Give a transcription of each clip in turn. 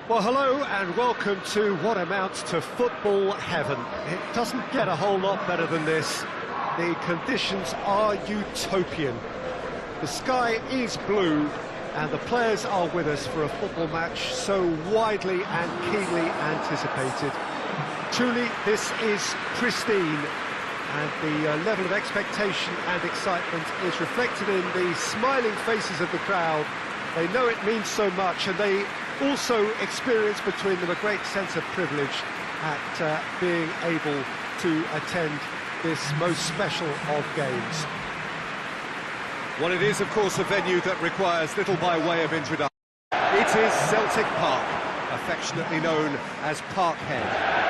Well, hello and welcome to what amounts to football heaven. It doesn't get a whole lot better than this. The conditions are utopian. The sky is blue and the players are with us for a football match so widely and keenly anticipated. Truly, this is pristine, and the level of expectation and excitement is reflected in the smiling faces of the crowd. They know it means so much, and they also experience between them a great sense of privilege at being able to attend this most special of games. Well, it is, of course, a venue that requires little by way of introduction. It is Celtic Park, affectionately known as Parkhead.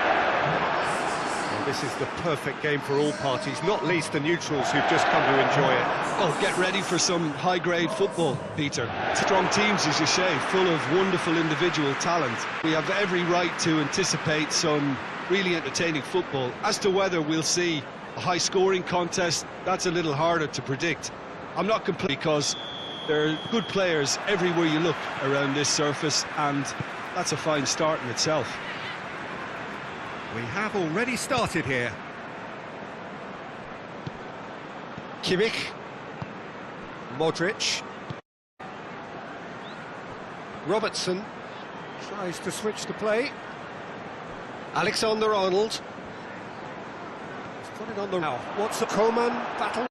This is the perfect game for all parties, not least the neutrals who've just come to enjoy it. Well, get ready for some high-grade football, Peter. Strong teams, as you say, full of wonderful individual talent. We have every right to anticipate some really entertaining football. As to whether we'll see a high-scoring contest, that's a little harder to predict. I'm not complete, because there are good players everywhere you look around this surface, and that's a fine start in itself. We have already started here. Kimmich. Modric. Robertson tries to switch the play. Alexander-Arnold. He's put it on the now. What's the Coman battle?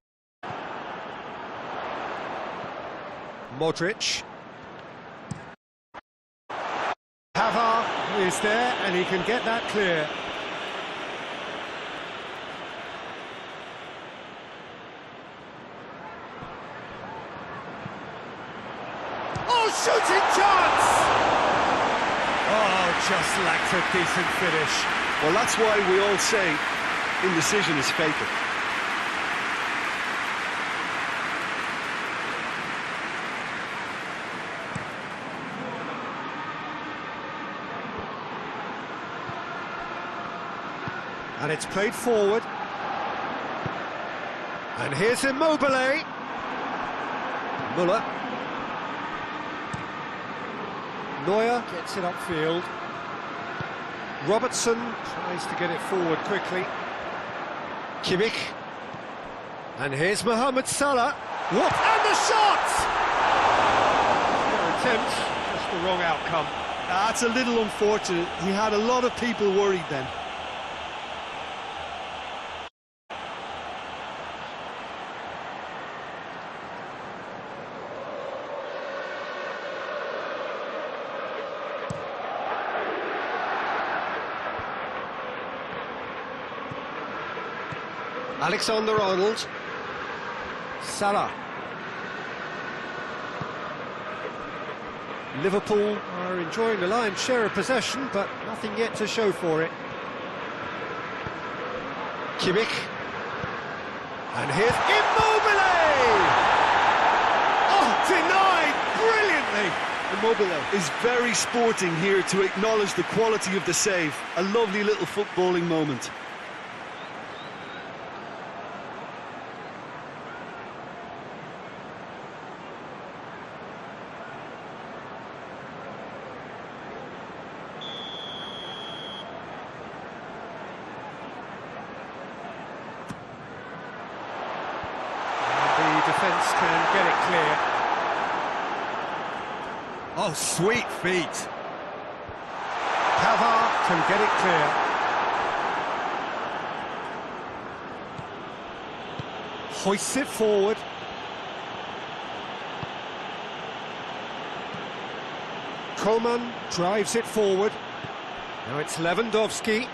Modric. Pavard is there and he can get that clear. Shooting chance! Oh, just lacked a decent finish. Well, that's why we all say indecision is fatal. And it's played forward. And here's Immobile. Muller. Neuer gets it upfield. Robertson tries to get it forward quickly. Kimmich. And here's Mohamed Salah. What? And the shot! Their attempt, just the wrong outcome. That's a little unfortunate. He had a lot of people worried then. Alexander-Arnold. Salah. Liverpool are enjoying the lion's share of possession, but nothing yet to show for it. Kimmich. And here's Immobile! Oh, denied brilliantly! Immobile is very sporting here to acknowledge the quality of the save. A lovely little footballing moment. Defence can get it clear. Oh, sweet feet. Pavard can get it clear. Hoists it forward. Coman drives it forward. Now it's Lewandowski.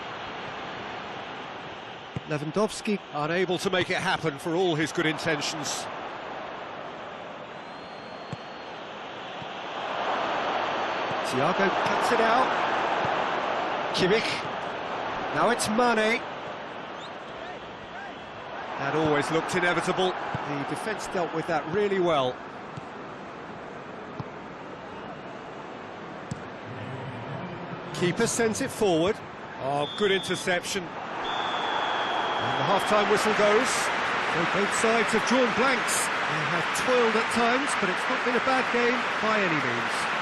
Lewandowski unable to make it happen for all his good intentions. Thiago cuts it out. Kimmich. Now it's Mane. That always looked inevitable. The defence dealt with that really well. Keeper sends it forward. Oh, good interception. And the half-time whistle goes. So both sides have drawn blanks. They have toiled at times, but it's not been a bad game by any means.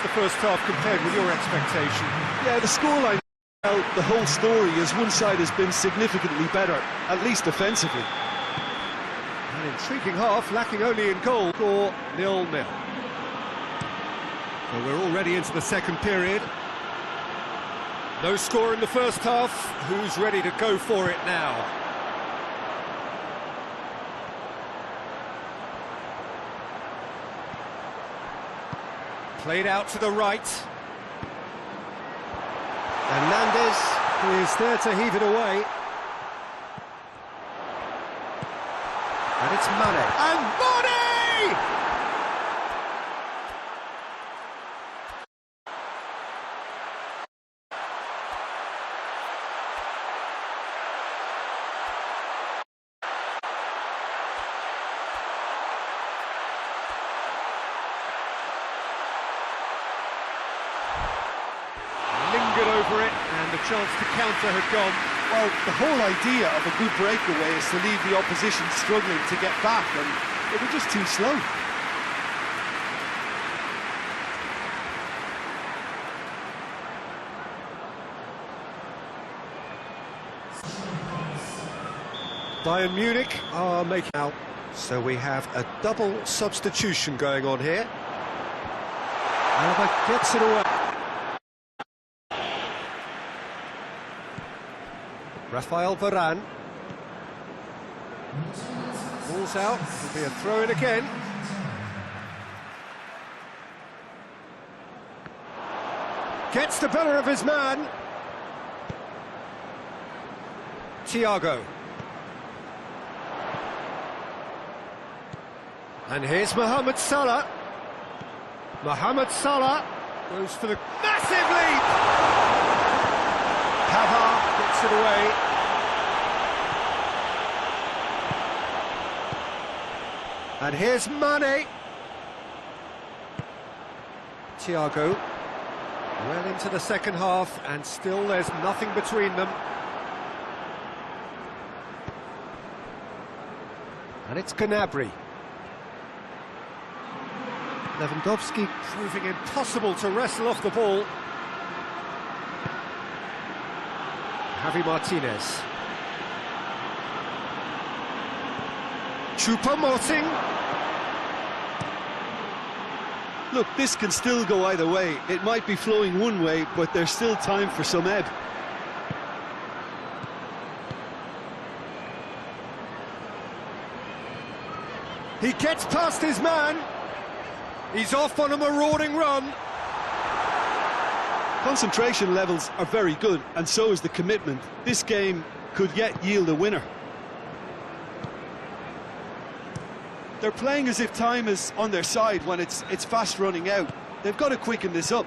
How's the first half compared with your expectation? Yeah, the scoreline, the whole story is one side has been significantly better, at least defensively. An intriguing half, lacking only in goal, score 0-0. So we're already into the second period. No score in the first half. Who's ready to go for it now? Played out to the right. Hernandez is there to heave it away. And it's Mane. And Mane! Lingered over it, and the chance to counter had gone. Well, the whole idea of a good breakaway is to leave the opposition struggling to get back, and they were just too slow. Bayern Munich are making out, so we have a double substitution going on here. Alaba gets it away. Rafael Varane. Ball's out, it'll be a throw-in again. Gets the better of his man. Thiago. And here's Mohamed Salah. Mohamed Salah goes for the massive leap. Pavard gets it away. And here's Mane. Thiago. Well into the second half, and still there's nothing between them. And it's Gnabry. Lewandowski proving impossible to wrestle off the ball. Javi Martinez. Choupo-Moting. Look, this can still go either way. It might be flowing one way, but there's still time for some ebb. He gets past his man. He's off on a marauding run. Concentration levels are very good, and so is the commitment. This game could yet yield a winner. They're playing as if time is on their side when it's fast running out. They've got to quicken this up.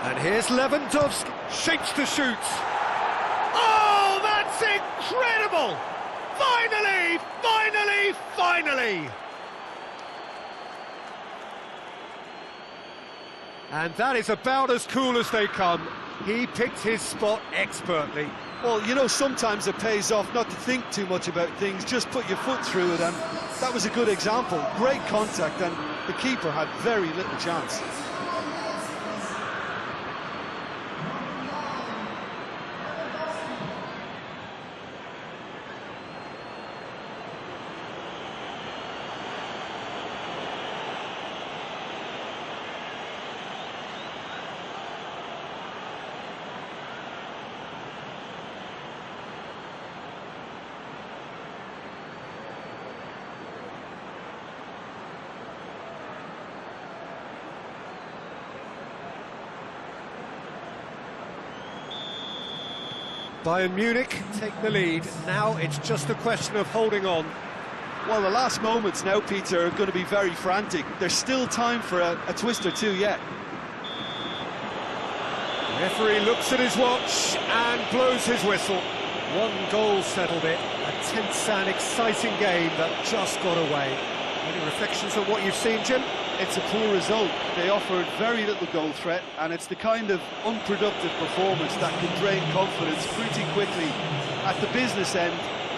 And here's Lewandowski, shapes to shoot. Oh, that's incredible! Finally, finally, finally! And that is about as cool as they come. He picked his spot expertly. Well, you know, sometimes it pays off not to think too much about things, just put your foot through it, and that was a good example. Great contact, and the keeper had very little chance. Bayern Munich take the lead. Now it's just a question of holding on. Well, the last moments now, Peter, are going to be very frantic. There's still time for a twist or two yet. The referee looks at his watch and blows his whistle. One goal settled it. A tense and exciting game that just got away. Any reflections on what you've seen, Jim? It's a poor result. They offered very little goal threat, and it's the kind of unproductive performance that can drain confidence pretty quickly. At the business end,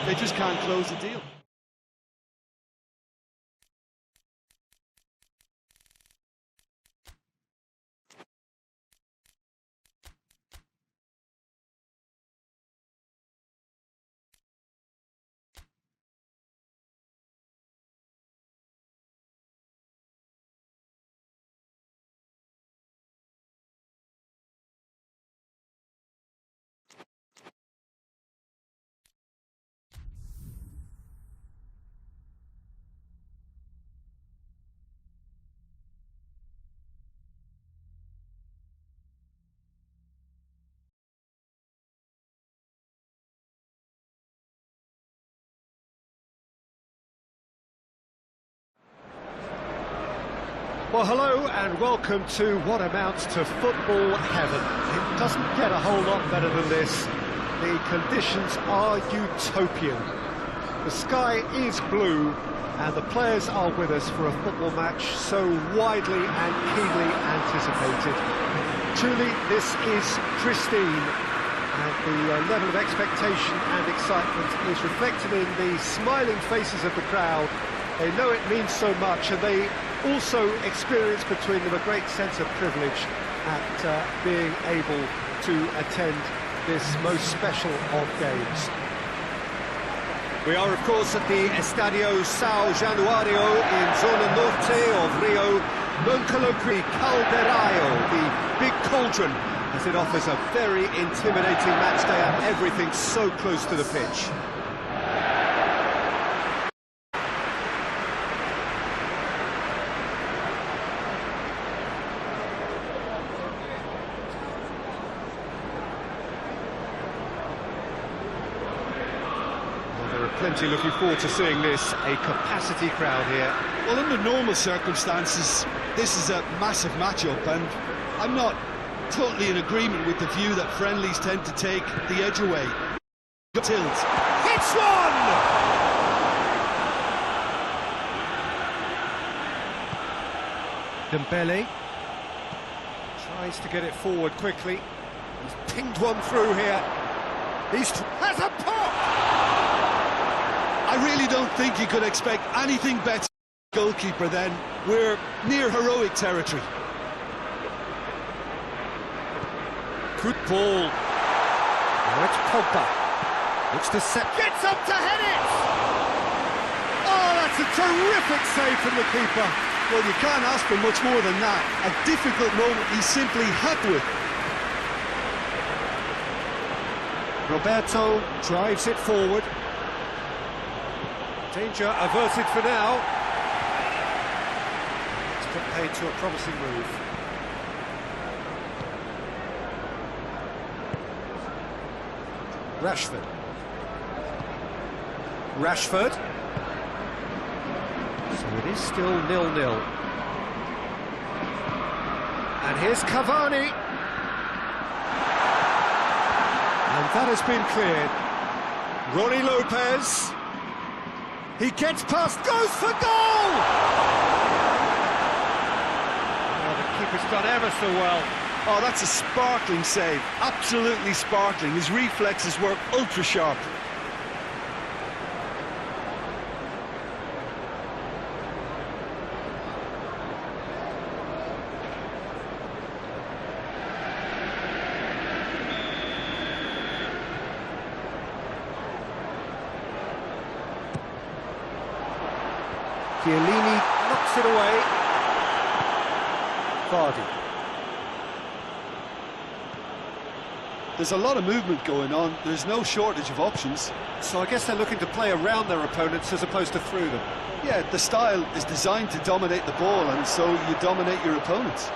they just can't close the deal. Well, hello and welcome to what amounts to football heaven. It doesn't get a whole lot better than this. The conditions are utopian. The sky is blue and the players are with us for a football match so widely and keenly anticipated. Truly, this is pristine, and the level of expectation and excitement is reflected in the smiling faces of the crowd. They know it means so much, and they also experience between them a great sense of privilege at being able to attend this most special of games. We are, of course, at the Estadio São Januário in Zona Norte of Rio, known colloquially Caldeirão, the big cauldron, as it offers a very intimidating match day and everything so close to the pitch. Plenty looking forward to seeing this, a capacity crowd here. Well, under normal circumstances, this is a massive matchup, and I'm not totally in agreement with the view that friendlies tend to take the edge away. Tilt. Hits one! Dembele tries to get it forward quickly. He's pinged one through here. Has a pop! I really don't think you could expect anything better from the goalkeeper then. We're near heroic territory. Good ball. Now it's Pogba. Looks to set. Gets up to head it! Oh, that's a terrific save from the keeper. Well, you can't ask for much more than that. A difficult moment he simply had with. Roberto drives it forward. Danger averted for now. It's put paid to a promising move. Rashford. So it is still 0-0. And here's Cavani. And that has been cleared. Ronnie Lopez. He gets past, goes for goal! Oh, the keeper's done ever so well. Oh, that's a sparkling save. Absolutely sparkling. His reflexes work ultra sharp. Chiellini knocks it away. Vardy. There's a lot of movement going on. There's no shortage of options. So I guess they're looking to play around their opponents as opposed to through them. Yeah, the style is designed to dominate the ball, and so you dominate your opponents.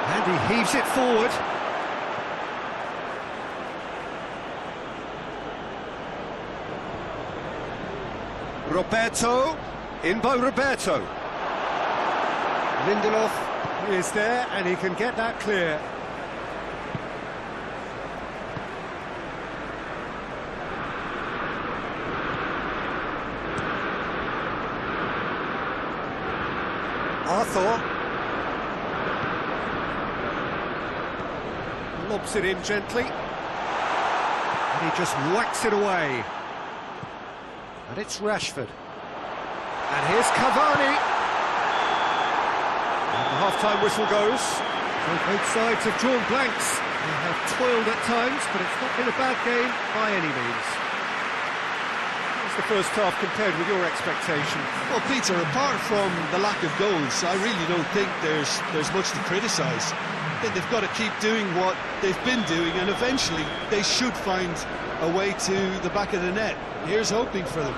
And he heaves it forward. Roberto, in by Roberto. Lindelof is there, and he can get that clear. Arthur. Lobs it in gently. And he just whacks it away. And it's Rashford. And here's Cavani. And the half-time whistle goes. So both sides have drawn blanks. They have toiled at times, but it's not been a bad game by any means. How's the first half compared with your expectation? Well, Peter, apart from the lack of goals, I really don't think there's much to criticise. I think they've got to keep doing what they've been doing, and eventually they should find a way to the back of the net. Here's hoping for them.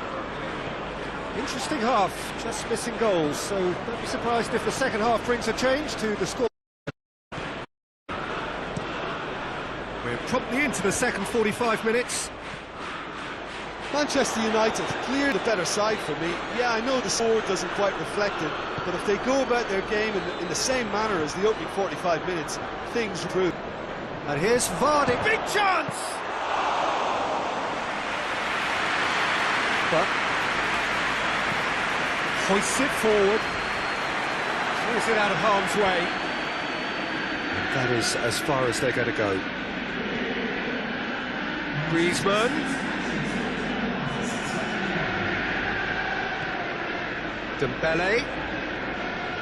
Interesting half, just missing goals, so don't be surprised if the second half brings a change to the score. We're promptly into the second 45 minutes. Manchester United, clear the better side for me. Yeah, I know the score doesn't quite reflect it, but if they go about their game in the same manner as the opening 45 minutes, things improve. And here's Vardy. Big chance! But hoists it forward. Pulls it out of harm's way. That is as far as they're going to go. Griezmann. Dembele.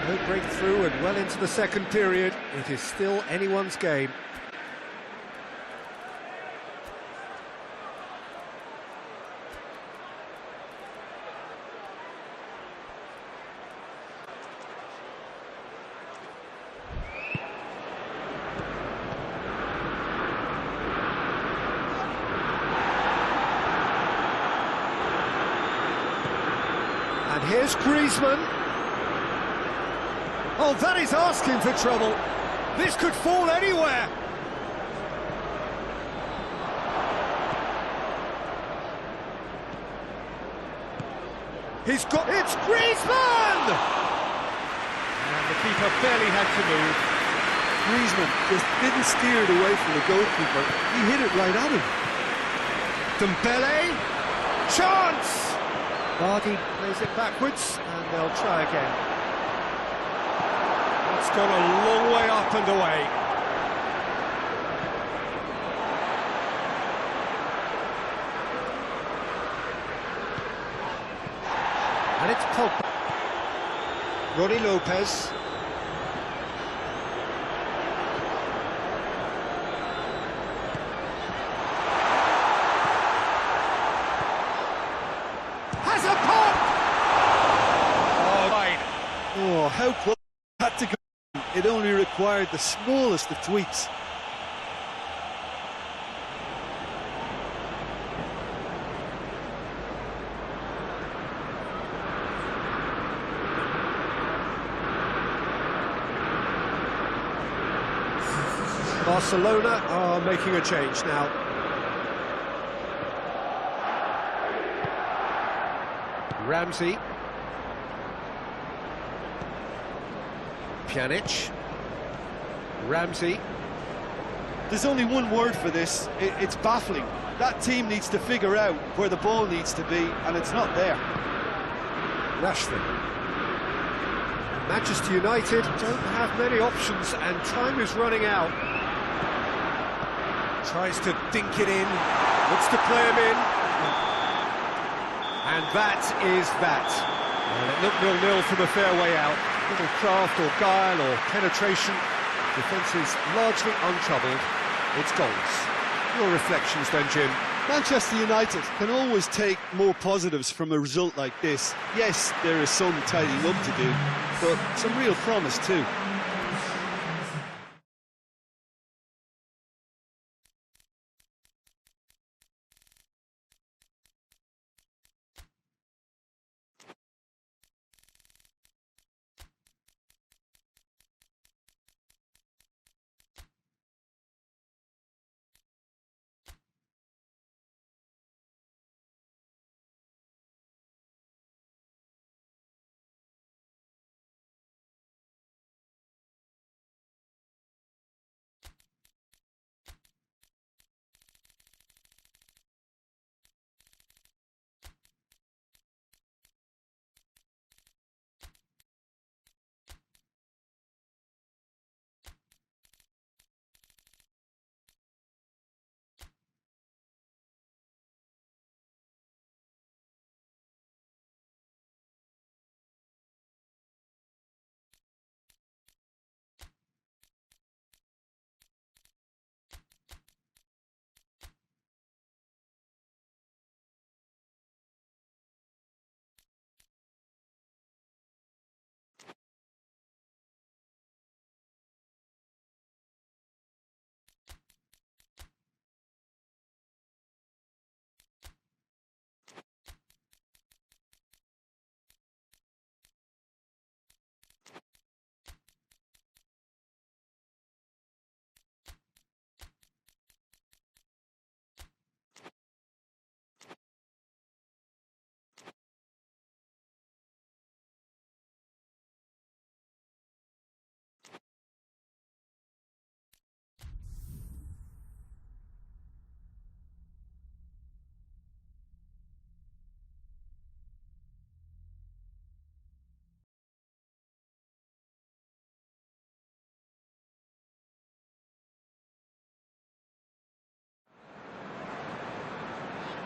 No breakthrough and well into the second period. It is still anyone's game. And here's Griezmann. Oh, that is asking for trouble. This could fall anywhere. It's Griezmann! And the keeper barely had to move. Griezmann just didn't steer it away from the goalkeeper. He hit it right at him. Dembele. Chance! Vardy plays it backwards, and they'll try again. It's gone a long way up and away. And it's Pogba. Ronnie Lopez. Has a pop! Oh, right. Oh, how close had to go. It only required the smallest of tweaks. Barcelona are making a change now. Ramsey. Pjanic. Ramsey. There's only one word for this. It's baffling. That team needs to figure out where the ball needs to be, and it's not there. Rashford. Manchester United don't have many options, and time is running out. Tries to dink it in, looks to play him in. And that is that. And it looked 0-0 from a fair way out. Little craft or guile or penetration. Defence is largely untroubled. It's goals. Your reflections then, Jim? Manchester United can always take more positives from a result like this. Yes, there is some tidying up to do, but some real promise too.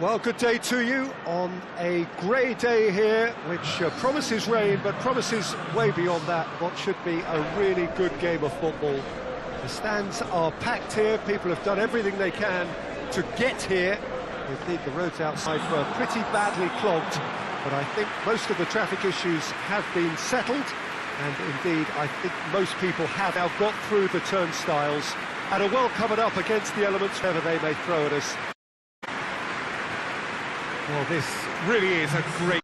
Well, good day to you on a grey day here, which promises rain, but promises way beyond that what should be a really good game of football. The stands are packed here, people have done everything they can to get here. Indeed, the roads outside were pretty badly clogged, but I think most of the traffic issues have been settled, and indeed, I think most people have now got through the turnstiles and are well covered up against the elements, whatever they may throw at us. Well, this really is a great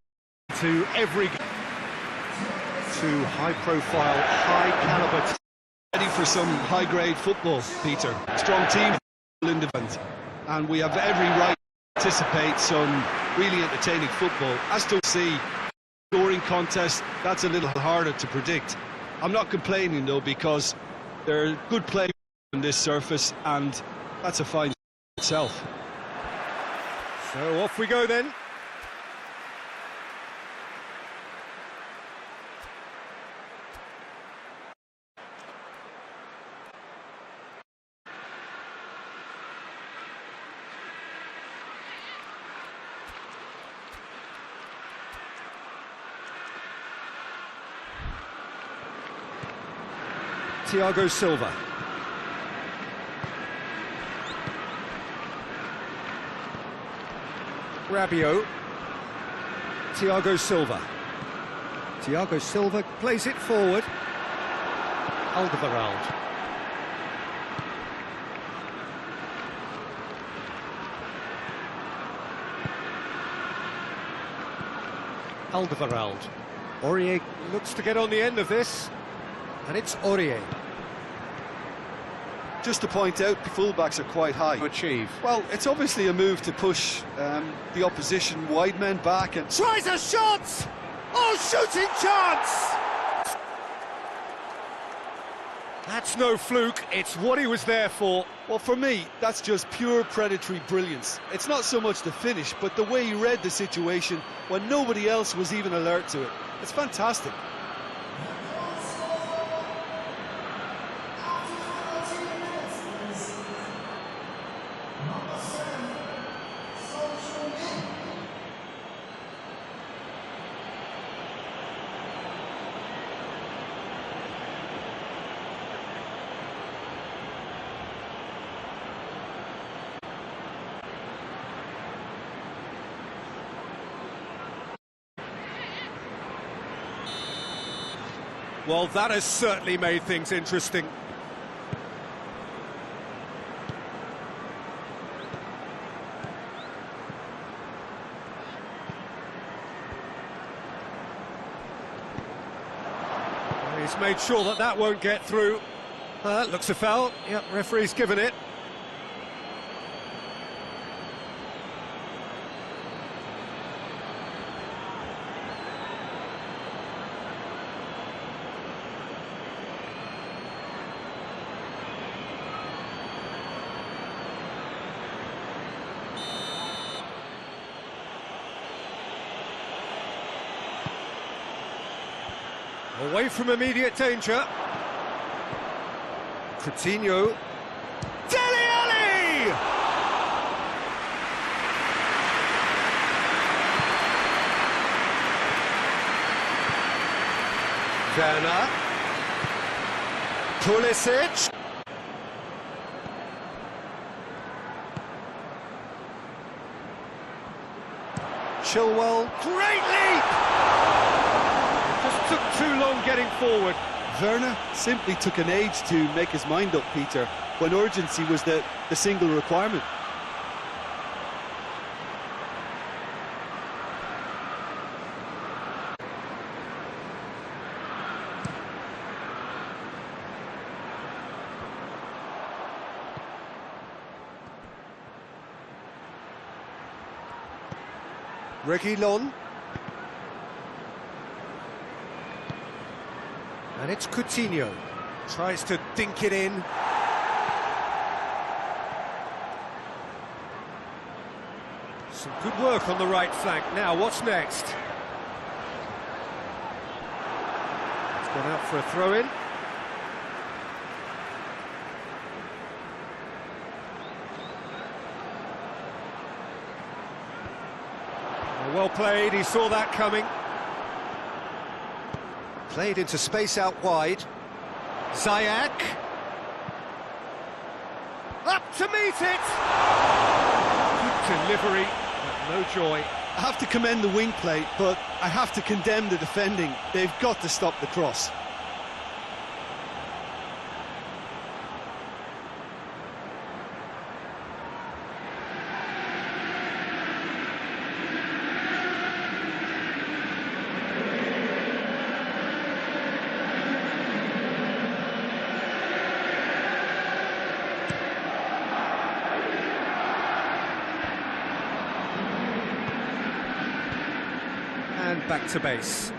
to every to high-profile, high-caliber. Ready for some high-grade football, Peter. Strong team in the event, and we have every right to anticipate some really entertaining football. As to see scoring contest, that's a little harder to predict. I'm not complaining though, because there are good players on this surface, and that's a fine itself. So off we go then. Thiago Silva. Rabiot. Thiago Silva. Thiago Silva plays it forward. Alderweireld. Alderweireld. Aurier looks to get on the end of this, and it's Aurier. Just to point out, the fullbacks are quite high. To achieve. Well, it's obviously a move to push the opposition wide men back and... Tries a shot! Oh, shooting chance! That's no fluke, it's what he was there for. Well, for me, that's just pure predatory brilliance. It's not so much the finish, but the way he read the situation when nobody else was even alert to it. It's fantastic. Well, that has certainly made things interesting. He's made sure that that won't get through. That looks a foul. Yep, referee's given it. Away from immediate danger. Coutinho. Dele Alli! Werner. Pulisic. Chilwell. Great leap! Just took too long getting forward. Werner simply took an age to make his mind up, Peter, when urgency was the single requirement. Reguilon. And it's Coutinho. Tries to dink it in. Some good work on the right flank. Now, what's next? It's gone out for a throw-in. Oh, well played, he saw that coming. Played into space out wide. Ziyech. Up to meet it! Good delivery, but no joy. I have to commend the wing play, but I have to condemn the defending. They've got to stop the cross. And back to base.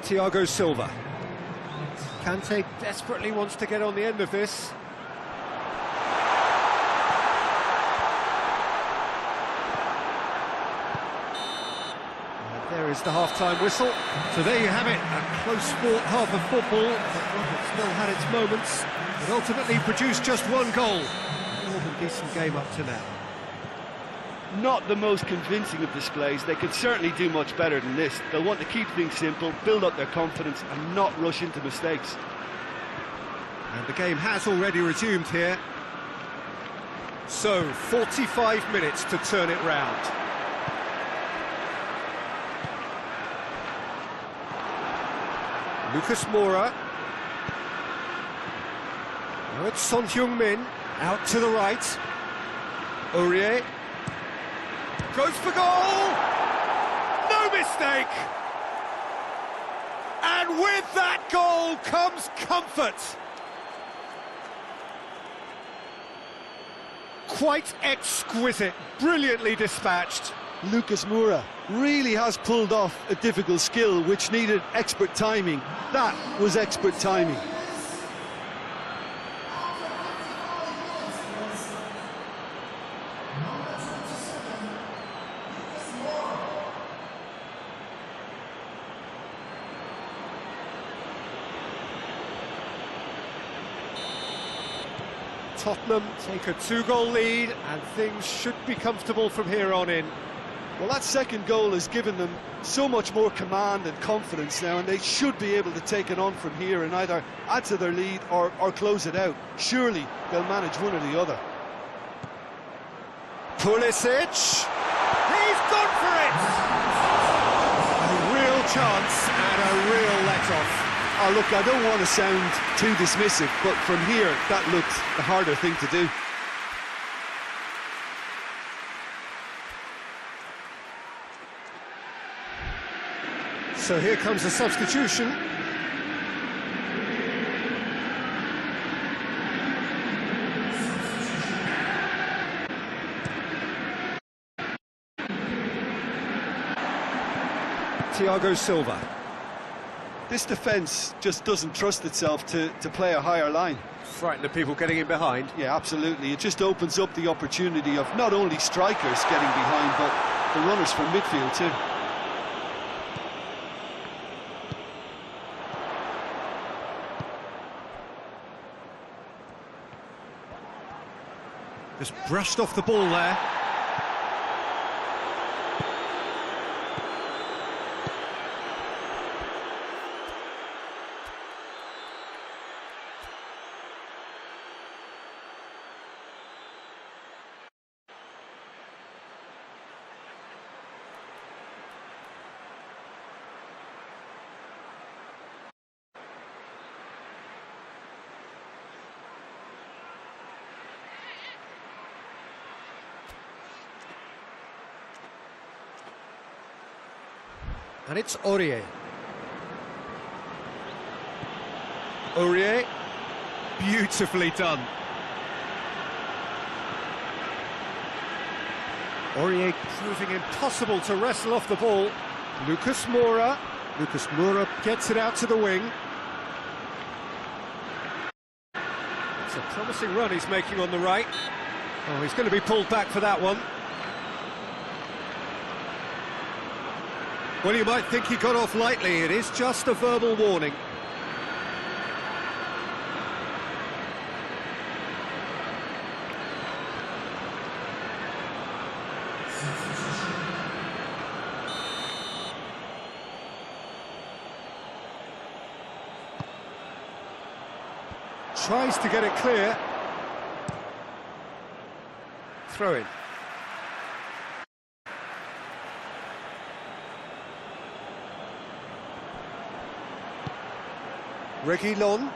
Thiago Silva. Kante desperately wants to get on the end of this. And there is the half-time whistle. So there you have it, a close-fought half of football, but one that still had its moments. It ultimately produced just one goal. More than decent game up to now. Not the most convincing of displays. They could certainly do much better than this. They'll want to keep things simple, build up their confidence and not rush into mistakes. And the game has already resumed here. So, 45 minutes to turn it round. Lucas Moura. Now it's Son Heung-min, out to the right. Aurier. Goes for goal! No mistake! And with that goal comes comfort! Quite exquisite, brilliantly dispatched. Lucas Moura really has pulled off a difficult skill which needed expert timing. That was expert timing. Tottenham take a 2-goal lead and things should be comfortable from here on in. Well, that second goal has given them so much more command and confidence now, and they should be able to take it on from here and either add to their lead or close it out. Surely they'll manage one or the other. Pulisic! He's gone for it! A real chance and a real let-off. Oh, look, I don't want to sound too dismissive, but from here, that looked the harder thing to do. So here comes a substitution. Thiago Silva. This defence just doesn't trust itself to play a higher line. Frightened of people getting in behind. Yeah, absolutely. It just opens up the opportunity of not only strikers getting behind, but the runners from midfield too. Just brushed off the ball there. And it's Aurier. Aurier, beautifully done. Aurier proving impossible to wrestle off the ball. Lucas Moura. Lucas Moura gets it out to the wing. It's a promising run he's making on the right. Oh, he's going to be pulled back for that one. Well, you might think he got off lightly. It is just a verbal warning. Tries to get it clear. Throw in. Reguilon.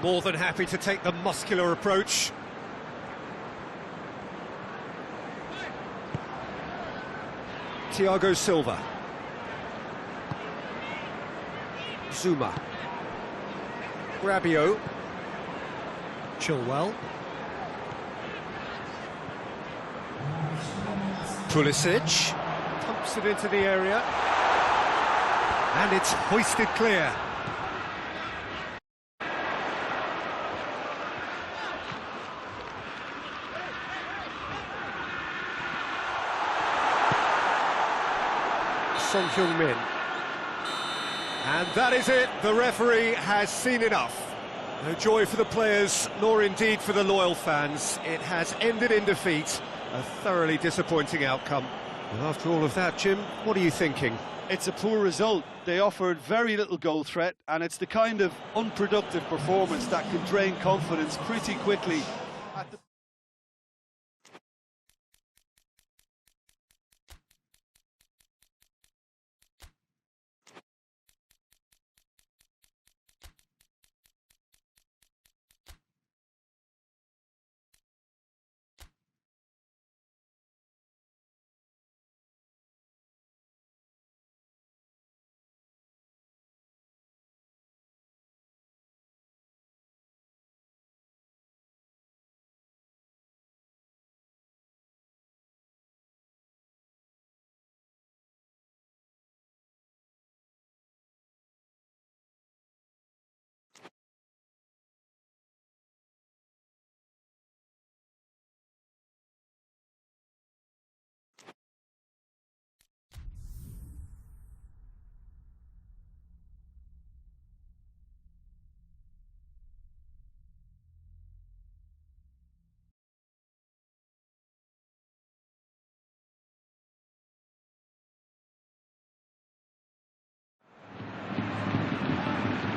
More than happy to take the muscular approach. Thiago Silva. Zuma. Rabiot. Chilwell. Pulisic. Pumps it into the area. And it's hoisted clear. Son Heung-min. And that is it. The referee has seen enough. No joy for the players, nor indeed for the loyal fans. It has ended in defeat. A thoroughly disappointing outcome. And after all of that, Jim, what are you thinking? It's a poor result. They offered very little goal threat, and it's the kind of unproductive performance that can drain confidence pretty quickly.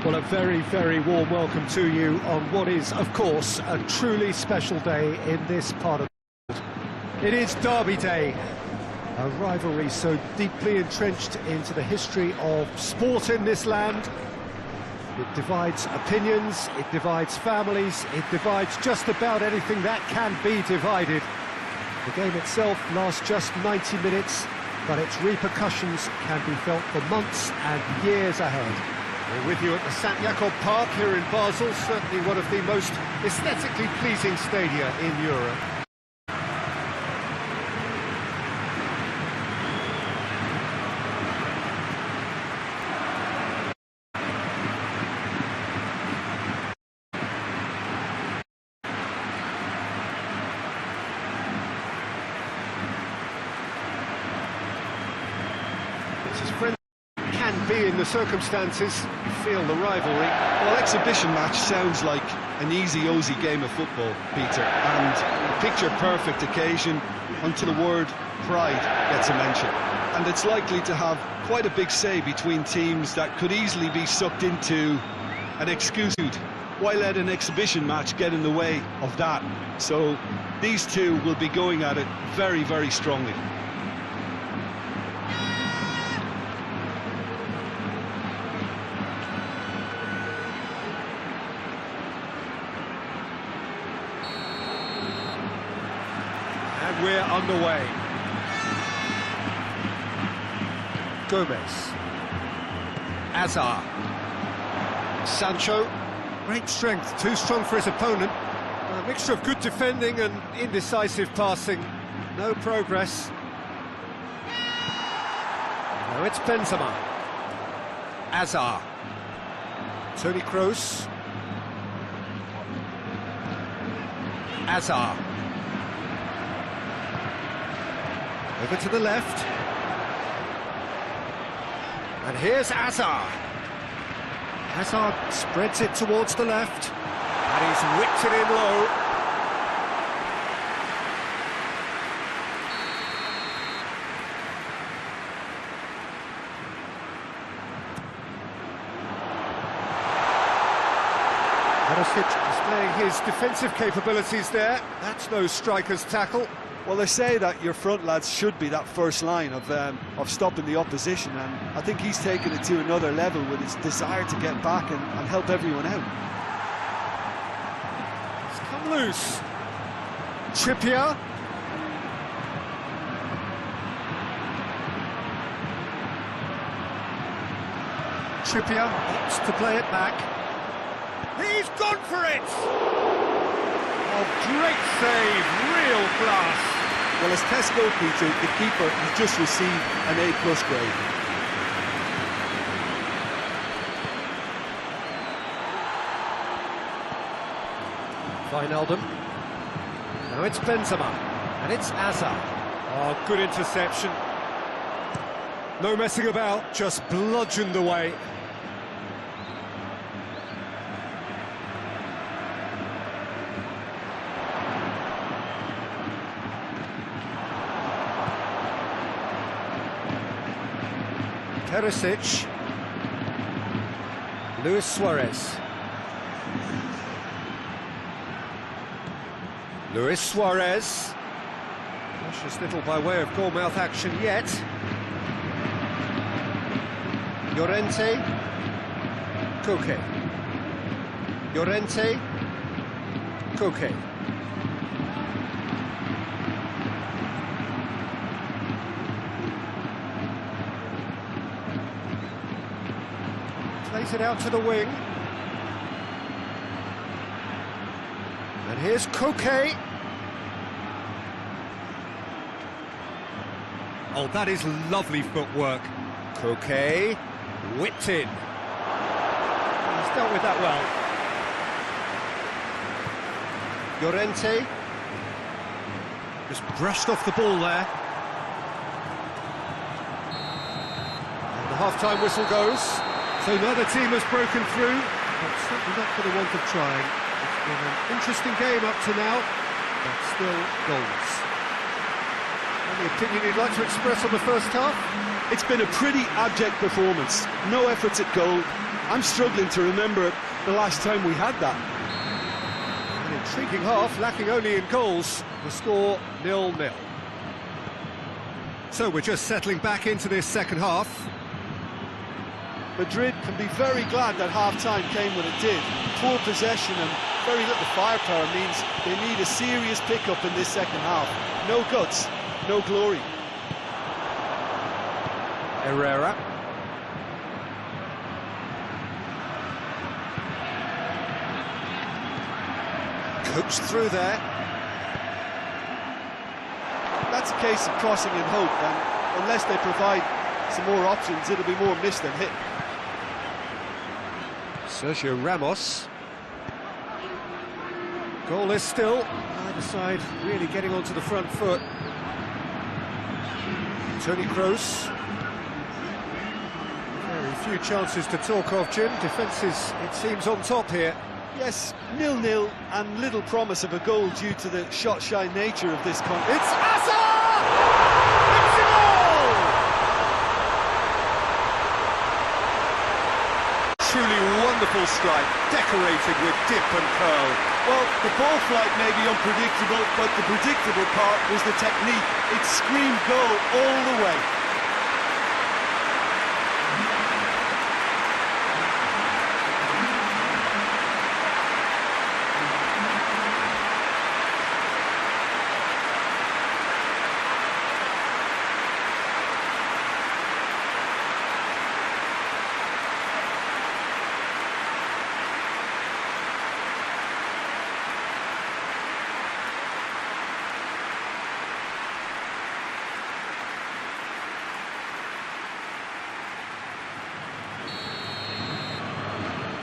Well, a very, very warm welcome to you on what is, of course, a truly special day in this part of the world. It is Derby Day, a rivalry so deeply entrenched into the history of sport in this land. It divides opinions, it divides families, it divides just about anything that can be divided. The game itself lasts just 90 minutes, but its repercussions can be felt for months and years ahead. We're with you at the St. Jakob Park here in Basel, certainly one of the most aesthetically pleasing stadia in Europe. It's as friendly as can be in the circumstances. Feel the rivalry. Well, exhibition match sounds like an easy-ozy game of football, Peter, and a picture-perfect occasion until the word pride gets a mention. And it's likely to have quite a big say between teams that could easily be sucked into an excuse. Why let an exhibition match get in the way of that? So these two will be going at it very, very strongly. We're underway. Gomez. Azar. Sancho. Great strength, too strong for his opponent. A mixture of good defending and indecisive passing. No progress. No, it's Benzema. Azar. Toni Kroos. Azar. Over to the left. And here's Azar. Hazard spreads it towards the left. And he's whipped it in low. his defensive capabilities there. That's no striker's tackle. Well, they say that your front lads should be that first line of stopping the opposition, and I think he's taken it to another level with his desire to get back and help everyone out. It's come loose. Trippier. Trippier wants to play it back. He's gone for it! Oh, great save, real class. Well, as Tesco, Peter, the keeper has just received an A+ grade. Wijnaldum. Now it's Benzema, and it's Hazard. Oh, good interception. No messing about, just bludgeoned away. Perisic. Luis Suarez. Luis Suarez. Precious little by way of goalmouth action yet. Llorente. Koke. Llorente. Koke. Plays it out to the wing. And here's Koke. Oh, that is lovely footwork. Koke, whipped in. He's dealt with that well. Llorente. Just brushed off the ball there. And the half-time whistle goes. So neither team has broken through, but certainly not for the want of trying. It's been an interesting game up to now, but still goals. Any opinion you'd like to express on the first half? It's been a pretty abject performance. No efforts at goal. I'm struggling to remember the last time we had that. An intriguing half, lacking only in goals. The score 0-0. So we're just settling back into this second half. Madrid can be very glad that half-time came when it did. Poor possession and very little firepower means they need a serious pick-up in this second half. No guts, no glory. Herrera. Coached through there. That's a case of crossing in hope, and unless they provide some more options, it'll be more miss than hit. Sergio Ramos. Goalless still. Either side really getting onto the front foot. Toni Kroos. Very few chances to talk of, Jim. Defence is, it seems, on top here. Yes, 0-0 and little promise of a goal due to the shot-shy nature of this contest. It's Hazard! It's a goal! Truly wonderful strike, decorated with dip and curl. Well, the ball flight may be unpredictable, but the predictable part was the technique. It screamed goal all the way.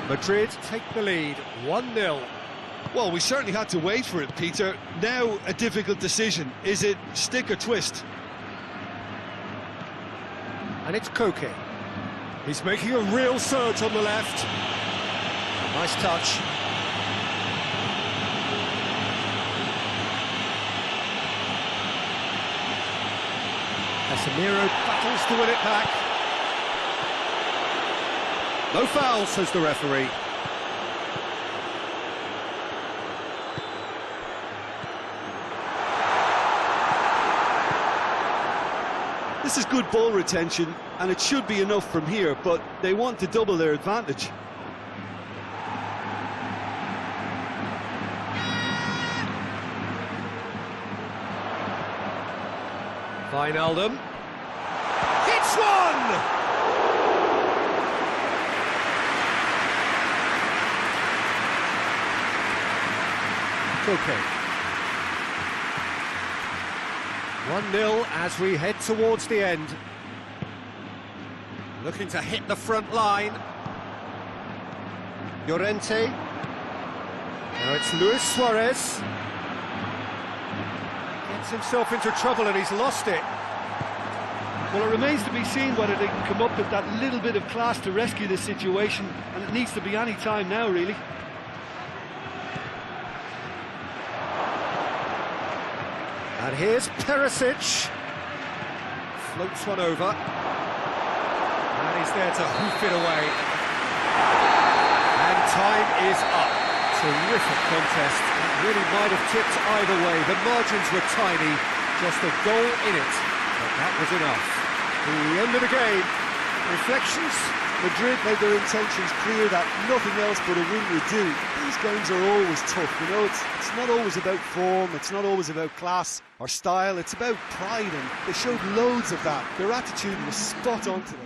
Madrid take the lead, 1-0. Well, we certainly had to wait for it, Peter. Now a difficult decision. Is it stick or twist? And it's Koke. He's making a real surge on the left. Nice touch. Casemiro battles to win it back. No foul, says the referee. This is good ball retention, and it should be enough from here, but they want to double their advantage. Wijnaldum. Hits one! Okay. 1-0 as we head towards the end. Looking to hit the front line. Llorente. Now it's Luis Suarez. Gets himself into trouble and he's lost it. Well, it remains to be seen whether they can come up with that little bit of class to rescue this situation, and it needs to be any time now, really. And here's Perisic. Floats one over. And he's there to hoof it away. And time is up. Terrific contest. It really might have tipped either way. The margins were tiny. Just a goal in it. But that was enough. The end of the game. Reflections? Madrid made their intentions clear that nothing else but a win would do. These games are always tough, you know, it's not always about form, it's not always about class or style, it's about pride, and they showed loads of that. Their attitude was spot on today.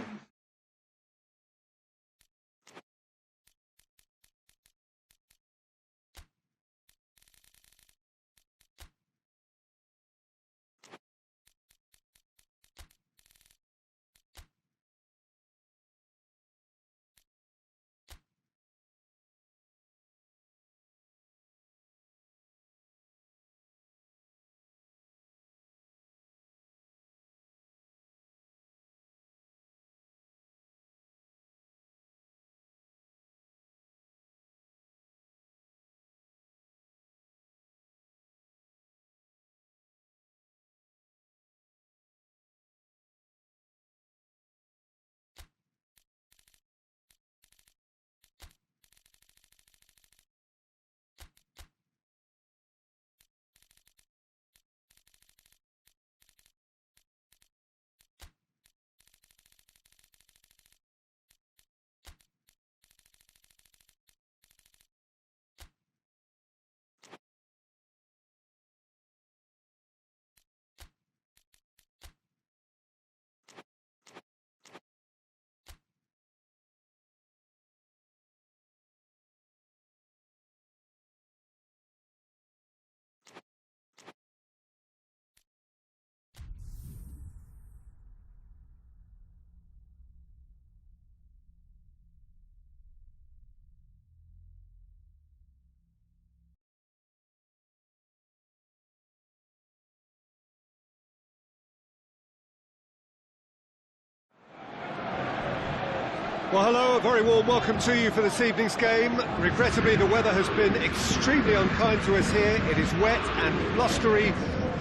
Well, hello, a very warm welcome to you for this evening's game. Regrettably, the weather has been extremely unkind to us here. It is wet and blustery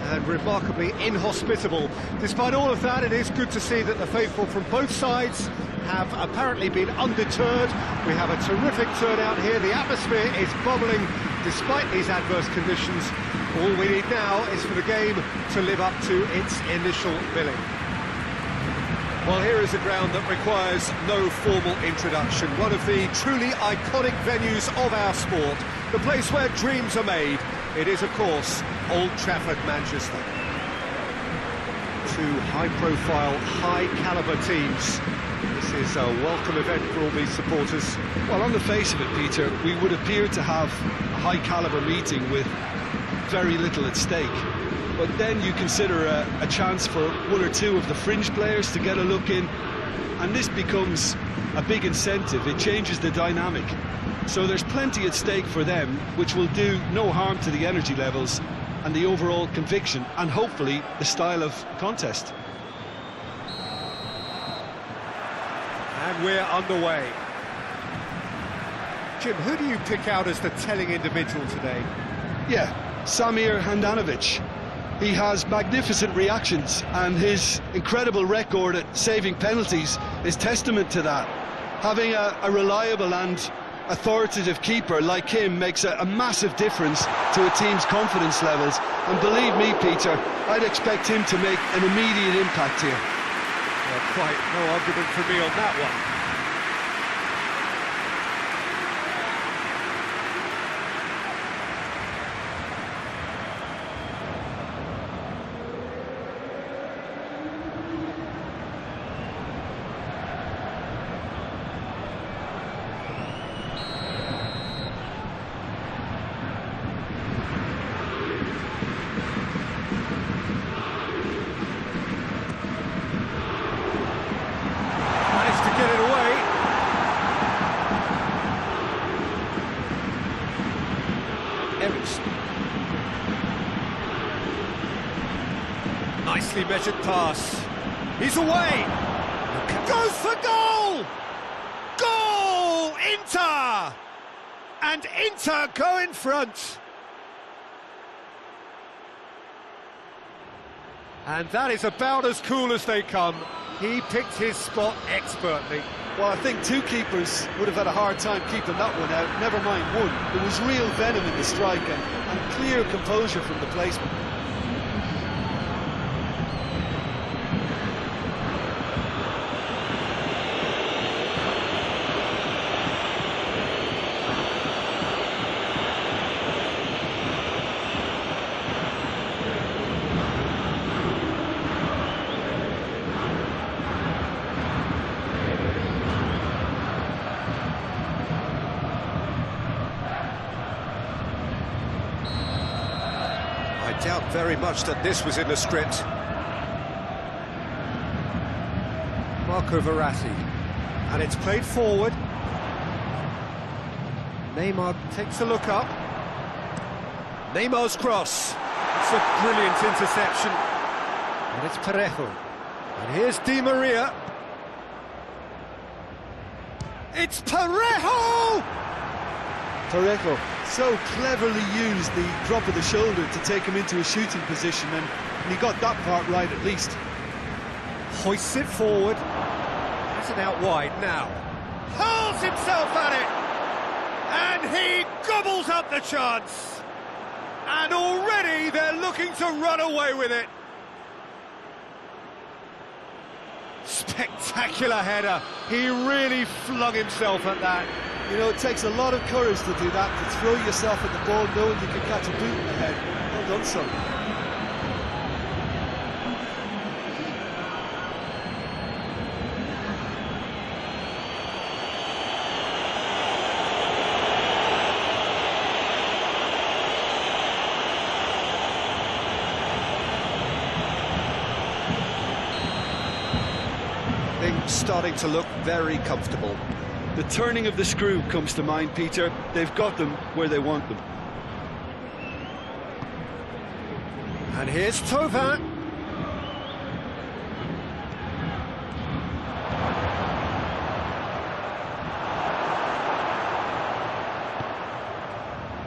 and remarkably inhospitable. Despite all of that, it is good to see that the faithful from both sides have apparently been undeterred. We have a terrific turnout here. The atmosphere is bubbling despite these adverse conditions. All we need now is for the game to live up to its initial billing. Well, here is a ground that requires no formal introduction. One of the truly iconic venues of our sport. The place where dreams are made. It is, of course, Old Trafford, Manchester. Two high-profile, high-caliber teams. This is a welcome event for all these supporters. Well, on the face of it, Peter, we would appear to have a high-caliber meeting with very little at stake. But then you consider a chance for one or two of the fringe players to get a look in, and this becomes a big incentive. It changes the dynamic. So there's plenty at stake for them, which will do no harm to the energy levels and the overall conviction, and hopefully the style of contest. And we're underway. Jim, who do you pick out as the telling individual today? Yeah, Samir Handanovic. He has magnificent reactions, and his incredible record at saving penalties is testament to that. Having a reliable and authoritative keeper like him makes a massive difference to a team's confidence levels, and believe me, Peter, I'd expect him to make an immediate impact here. Not quite, no argument for me on that one. Nicely measured pass. He's away. Goes for goal! Goal! Inter! And Inter go in front. And that is about as cool as they come. He picked his spot expertly. Well, I think two keepers would have had a hard time keeping that one out, never mind one. There was real venom in the strike and clear composure from the placement. I doubt very much that this was in the script. Marco Verratti. And it's played forward. Neymar takes a look up. Neymar's cross. It's a brilliant interception. And it's Parejo. And here's Di Maria. It's Parejo! Parejo so cleverly used the drop of the shoulder to take him into a shooting position, and he got that part right at least. Hoists it forward. Has it out wide now. Hurls himself at it! And he gobbles up the chance! And already they're looking to run away with it. Spectacular header. He really flung himself at that. You know, it takes a lot of courage to do that, to throw yourself at the ball knowing you can catch a boot in the head. Well done, son. Things starting to look very comfortable. The turning of the screw comes to mind, Peter. They've got them where they want them. And here's Thauvin.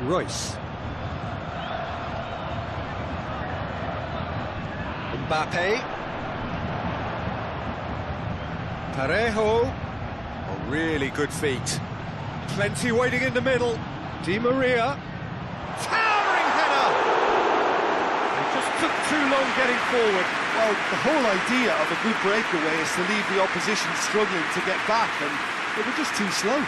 Royce. Mbappe. Parejo. Oh, really good feet. Plenty waiting in the middle. Di Maria. Towering header! They just took too long getting forward. Well, the whole idea of a good breakaway is to leave the opposition struggling to get back, and they were just too slow.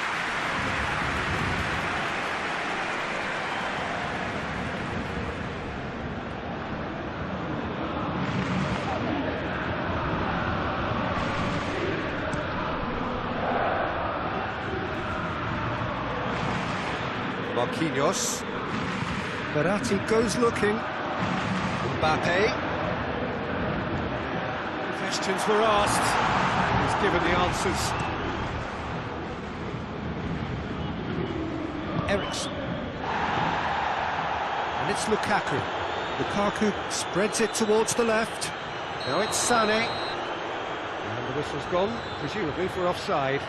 Marquinhos. Verratti goes looking. Mbappe. Questions were asked. He's given the answers. Eriksen. And it's Lukaku. Lukaku spreads it towards the left. Now it's Sané. And the whistle's gone, presumably for offside.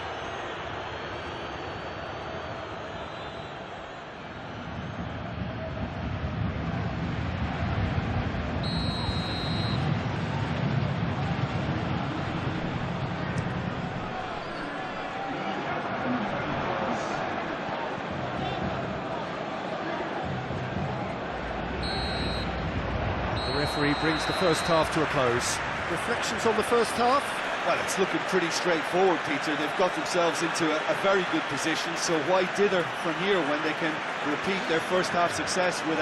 The referee brings the first half to a close. Reflections on the first half? Well, it's looking pretty straightforward, Peter. They've got themselves into a very good position, so why dither from here when they can repeat their first half success with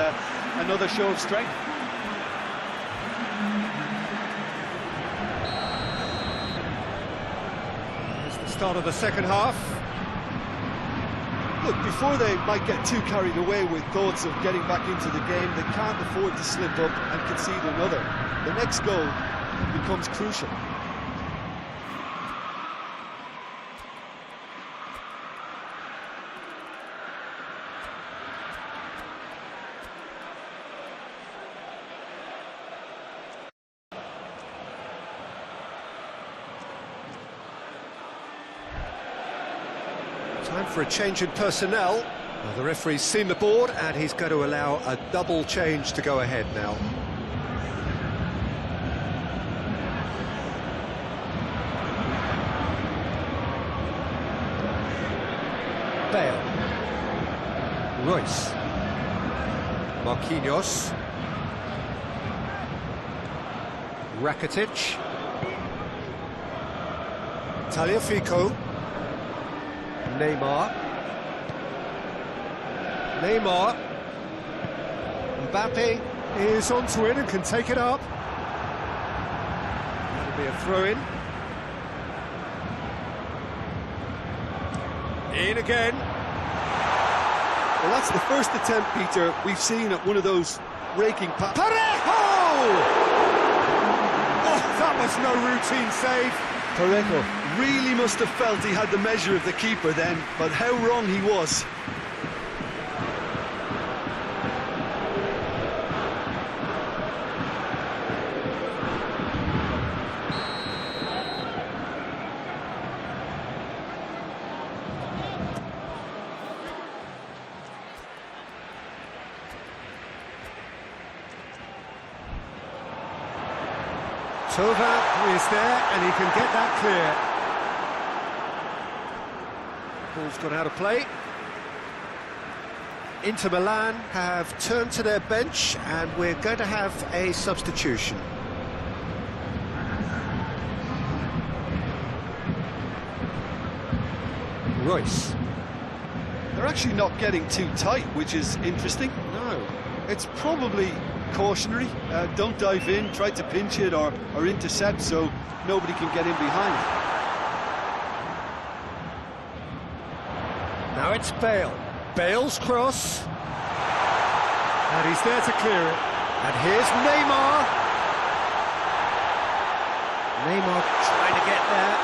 another show of strength? It's the start of the second half. Look, before they might get too carried away with thoughts of getting back into the game, they can't afford to slip up and concede another. The next goal becomes crucial. Time for a change in personnel. Well, the referee's seen the board and he's going to allow a double change to go ahead now. Bale. Royce. Marquinhos. Rakitic. Tagliafico. Neymar. Mbappe is onto it and can take it up. It'll be a throw-in. In again. Well, that's the first attempt, Peter, we've seen at one of those raking passes. Parejo! Oh, that was no routine save. Parejo really must have felt he had the measure of the keeper then, but how wrong he was. Tova is there and he can get that clear. Ball's gone out of play. Inter Milan have turned to their bench and we're going to have a substitution. Royce. They're actually not getting too tight, which is interesting. No. It's probably cautionary. Don't dive in, try to pinch it or intercept so nobody can get in behind. Now it's Bale. Bale's cross. And he's there to clear it. And here's Neymar. Neymar trying to get there.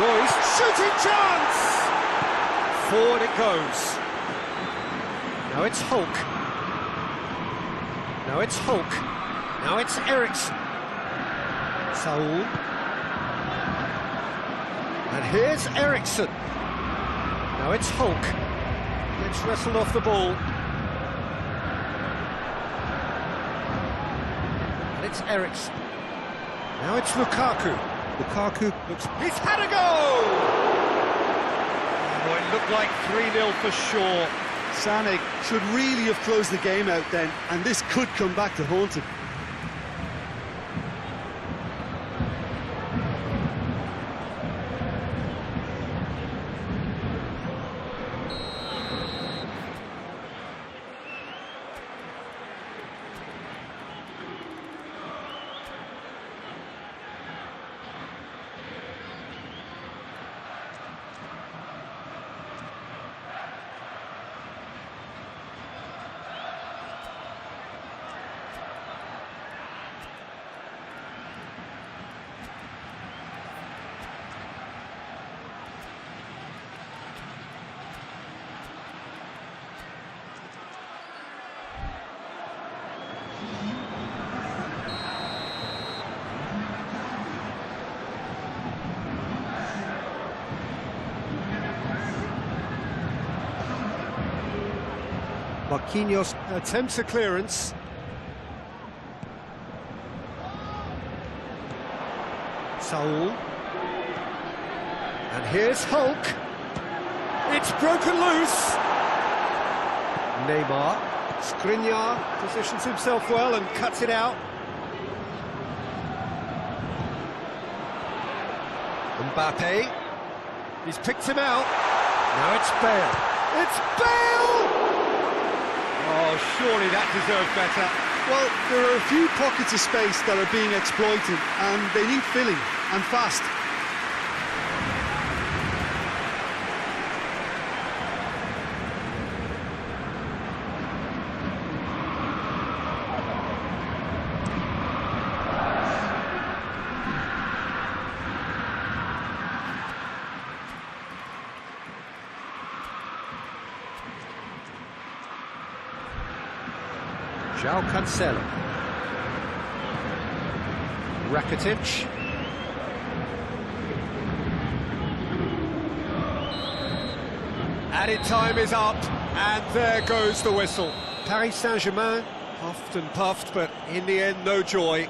Royce, shooting chance! Forward it goes. Now it's Hulk. Now it's Hulk. Now it's Eriksen. Saul. And here's Eriksen. Now it's Hulk. Gets wrestled off the ball. And it's Eriksen. Now it's Lukaku. Lukaku looks... He's had a go! Oh, it looked like 3-0 for sure. Sané should really have closed the game out then, and this could come back to haunt him. Marquinhos attempts a clearance. Saul. And here's Hulk. It's broken loose. Neymar. Skriniar positions himself well and cuts it out. Mbappe. He's picked him out. Now it's Bale. It's Bale! Oh, surely that deserved better. Well, there are a few pockets of space that are being exploited, and they need filling, and fast. João Cancelo. Rakitic. Added time is up, and there goes the whistle. Paris Saint-Germain puffed and puffed, but in the end, no joy.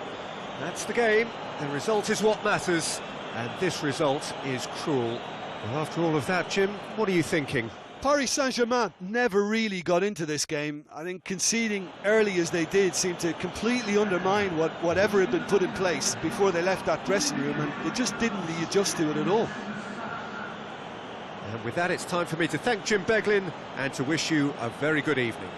That's the game. The result is what matters, and this result is cruel. Well, after all of that, Jim, what are you thinking? Paris Saint-Germain never really got into this game. I think conceding early as they did seemed to completely undermine whatever had been put in place before they left that dressing room, and they just didn't readjust to it at all. And with that, it's time for me to thank Jim Beglin and to wish you a very good evening.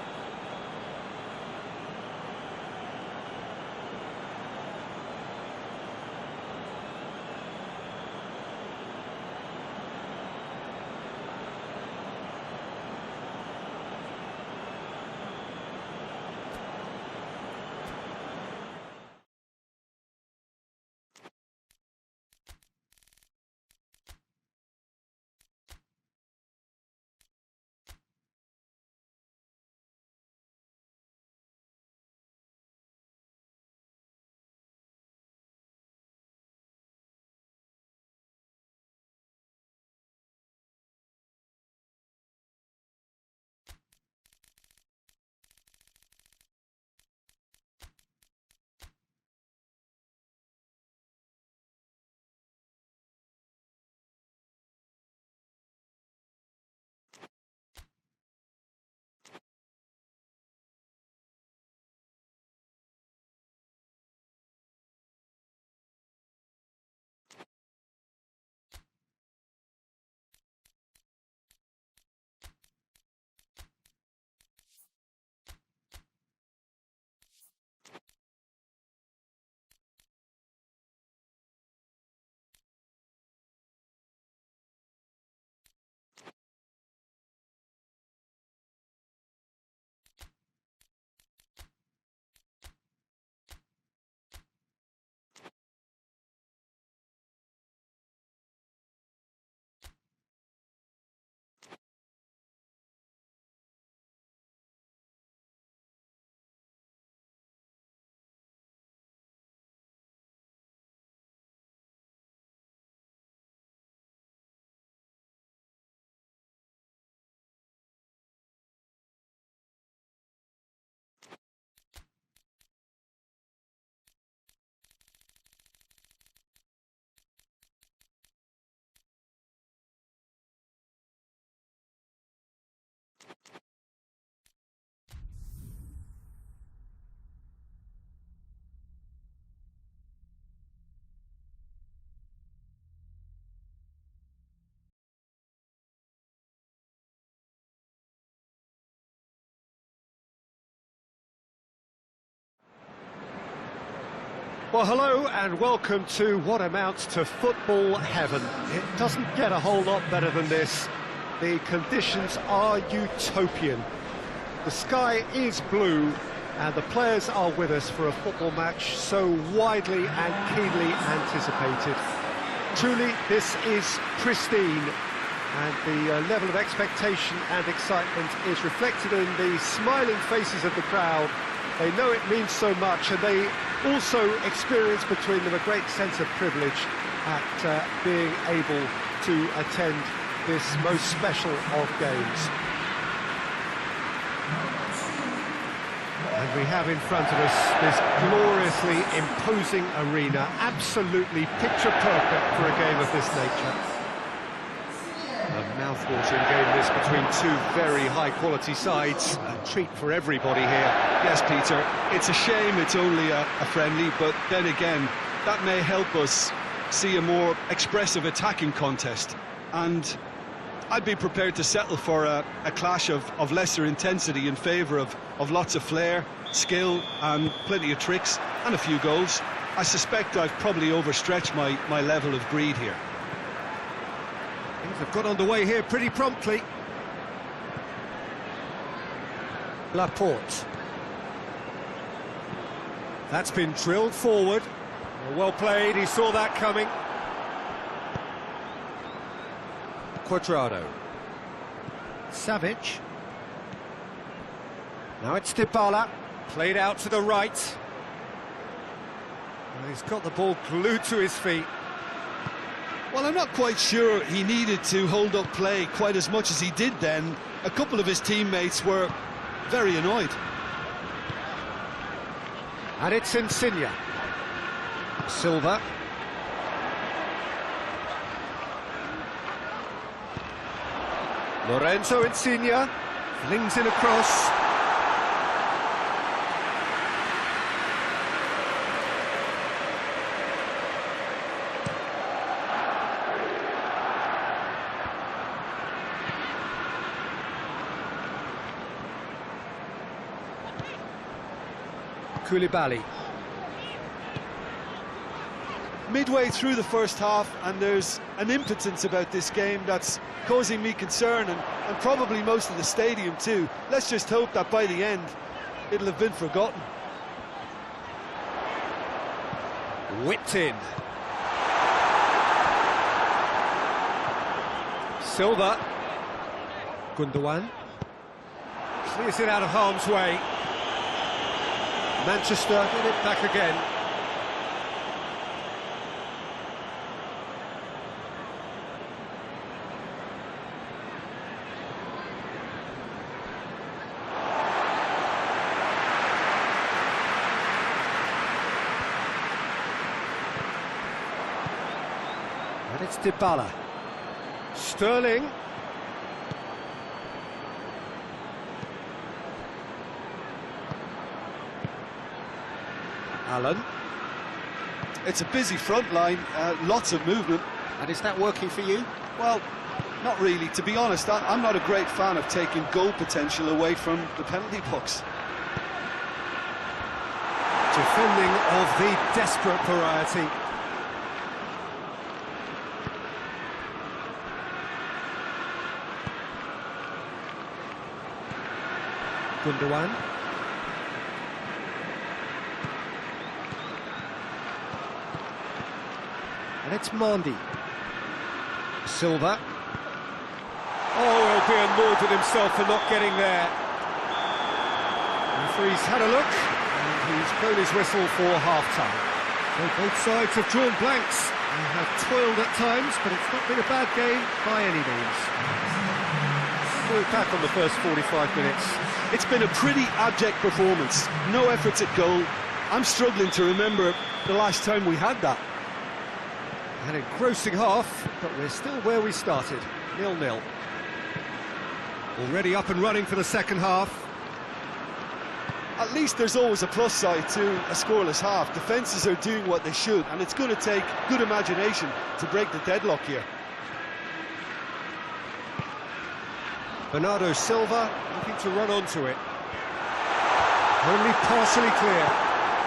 Well, hello and welcome to what amounts to football heaven. It doesn't get a whole lot better than this. The conditions are utopian. The sky is blue and the players are with us for a football match so widely and keenly anticipated. Truly, this is pristine, and the level of expectation and excitement is reflected in the smiling faces of the crowd. They know it means so much, and they also experience between them a great sense of privilege at being able to attend this most special of games. And we have in front of us this gloriously imposing arena, absolutely picture perfect for a game of this nature. A mouth-watering game this between two very high-quality sides. A treat for everybody here. Yes, Peter, it's a shame it's only a friendly, but then again, that may help us see a more expressive attacking contest, and I'd be prepared to settle for a clash of lesser intensity in favour of lots of flair, skill and plenty of tricks and a few goals. I suspect I've probably overstretched my level of greed here. Things have got underway here pretty promptly. Laporte. That's been drilled forward. Well played, he saw that coming. Cuadrado. Savic. Now it's Dybala. Played out to the right. And he's got the ball glued to his feet. Well, I'm not quite sure he needed to hold up play quite as much as he did then. A couple of his teammates were very annoyed. And it's Insigne. Silva. Lorenzo Insigne flings in a cross. Koulibaly. Midway through the first half, and there's an impotence about this game that's causing me concern, and probably most of the stadium too. Let's just hope that by the end it'll have been forgotten. Whipped in. Silva. Gundogan. Clears it out of harm's way. Manchester get it back again. And it's Dybala. Sterling. Allen. It's a busy front line, lots of movement. And is that working for you? Well, not really. To be honest, I'm not a great fan of taking goal potential away from the penalty box. Defending of the desperate variety. Gundogan. And it's Mandy. Silva. Oh, he'll be annoyed with himself for not getting there. Referee's had a look, and he's blown his whistle for half-time. So both sides have drawn blanks. They have toiled at times, but it's not been a bad game by any means. Look back on the first 45 minutes. It's been a pretty abject performance. No efforts at goal. I'm struggling to remember the last time we had that. An engrossing half, but we're still where we started, 0-0. Already up and running for the second half. At least there's always a plus side to a scoreless half. Defences are doing what they should, and it's going to take good imagination to break the deadlock here. Bernardo Silva looking to run onto it. Only partially clear.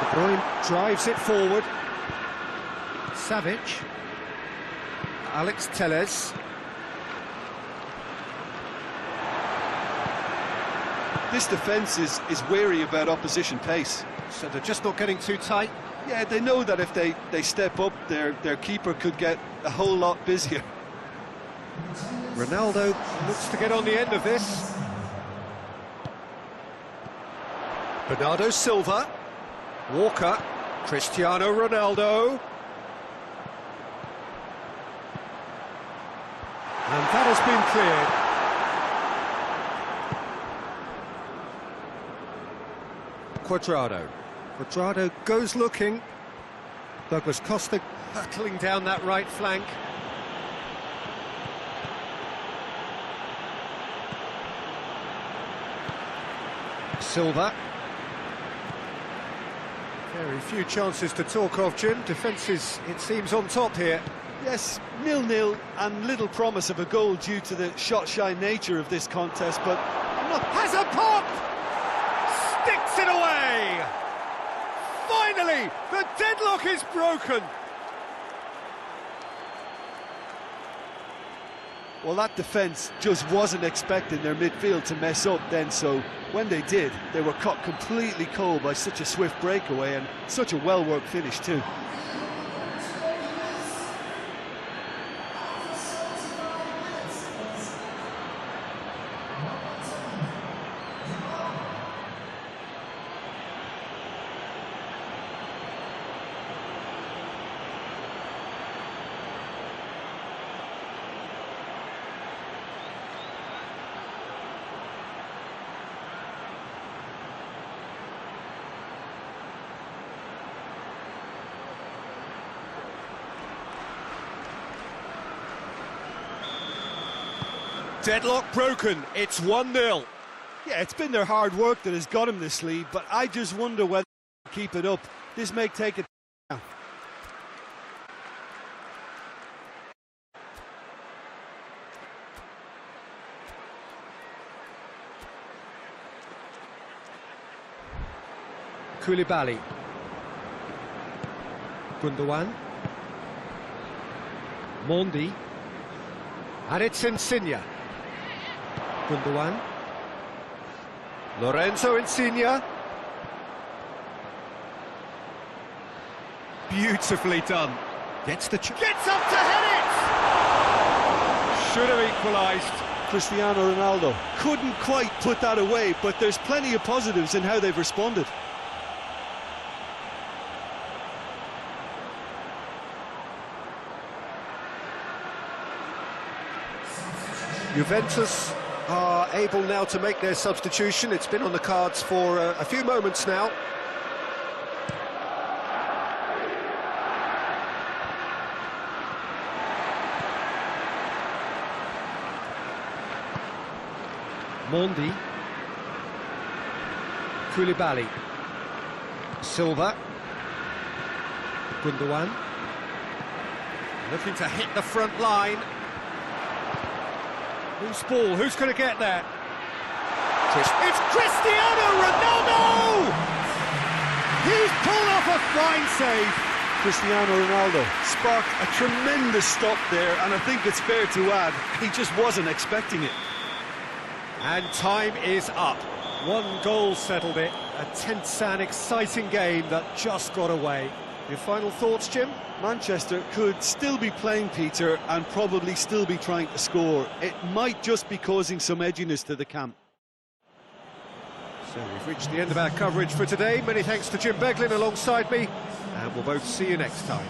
De Bruyne drives it forward. Savic. Alex Telles. This defence is wary about opposition pace. So they're just not getting too tight. Yeah, they know that if they step up, their keeper could get a whole lot busier. Ronaldo looks to get on the end of this. Bernardo Silva. Walker. Cristiano Ronaldo. And that has been cleared. Cuadrado. Cuadrado goes looking. Douglas Costa battling down that right flank. Silva. Very few chances to talk of, Jim. Defence is, it seems, on top here. Yes, 0-0 and little promise of a goal due to the shot-shy nature of this contest, but I'm not... Has a pop! Sticks it away! Finally, the deadlock is broken! Well, that defence just wasn't expecting their midfield to mess up then, so when they did, they were caught completely cold by such a swift breakaway and such a well-worked finish too. Deadlock broken, it's 1-0. Yeah, it's been their hard work that has got them this lead, but I just wonder whether they can keep it up. This may take it now. Koulibaly. Gundogan. Mondi. And it's Insigne. Gundogan. Lorenzo Insigne. Beautifully done. Gets up to head it! Should have equalised. Cristiano Ronaldo couldn't quite put that away, but there's plenty of positives in how they've responded. Juventus are able now to make their substitution. It's been on the cards for a few moments now. Mondi. Koulibaly. Silva. Gundogan. Looking to hit the front line. Who's ball? Who's going to get there? It's Cristiano Ronaldo! He's pulled off a fine save. Cristiano Ronaldo sparked a tremendous stop there, and I think it's fair to add, he just wasn't expecting it. And time is up. One goal settled it. A tense and exciting game that just got away. Your final thoughts, Jim? Manchester could still be playing, Peter, and probably still be trying to score. It might just be causing some edginess to the camp. So we've reached the end of our coverage for today. Many thanks to Jim Beglin alongside me, and we'll both see you next time.